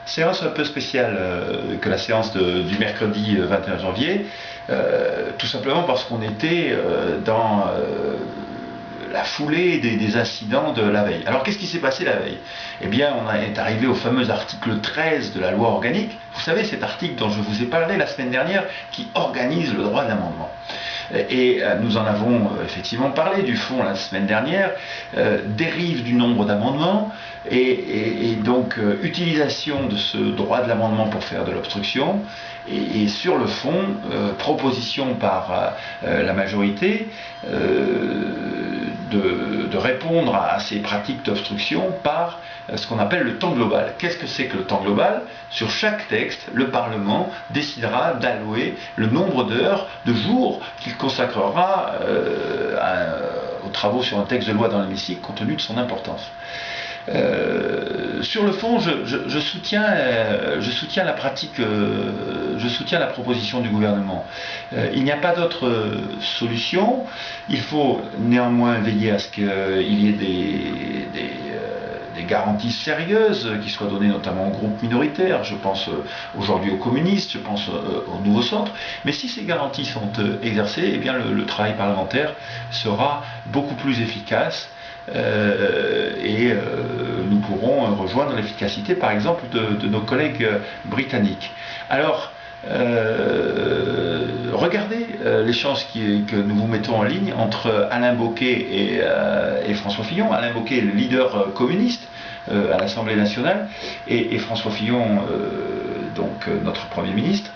Séance un peu spéciale que la séance du mercredi 21 janvier, tout simplement parce qu'on était dans la foulée des incidents de la veille. Alors qu'est-ce qui s'est passé la veille? Eh bien, on est arrivé au fameux article 13 de la loi organique. Vous savez, cet article dont je vous ai parlé la semaine dernière, qui organise le droit d'amendement. Et nous en avons effectivement parlé du fond la semaine dernière, dérive du nombre d'amendements et donc utilisation de ce droit de l'amendement pour faire de l'obstruction et sur le fond, proposition par la majorité de répondre à ces pratiques d'obstruction par ce qu'on appelle le temps global. Qu'est-ce que c'est que le temps global? Sur chaque texte, le Parlement décidera d'allouer le nombre d'heures, de jours qu'il consacrera aux travaux sur un texte de loi dans l'hémicycle compte tenu de son importance. Sur le fond, je soutiens la pratique, je soutiens la proposition du gouvernement. Il n'y a pas d'autre solution. Il faut néanmoins veiller à ce qu'il y ait des garanties sérieuses qui soient données notamment aux groupes minoritaires. Je pense aujourd'hui aux communistes, je pense au Nouveau Centre. Mais si ces garanties sont exercées, eh bien le travail parlementaire sera beaucoup plus efficace. Nous pourrons rejoindre l'efficacité par exemple de nos collègues britanniques. Alors regardez l'échange que nous vous mettons en ligne entre Alain Bocquet et François Fillon. Alain Bocquet est le leader communiste à l'Assemblée nationale et François Fillon donc notre Premier ministre.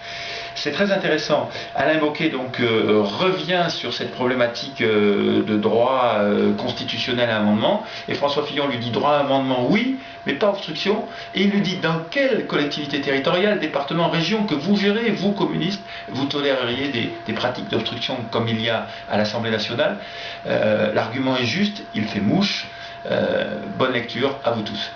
C'est très intéressant. Alain Bocquet donc revient sur cette problématique de droit constitutionnel à amendement et François Fillon lui dit droit à amendement oui, mais pas obstruction. Et il lui dit dans quelle collectivité territoriale, département, région que vous gérez, vous communistes, vous toléreriez des pratiques d'obstruction comme il y a à l'Assemblée nationale. L'argument est juste, il fait mouche. Bonne lecture à vous tous.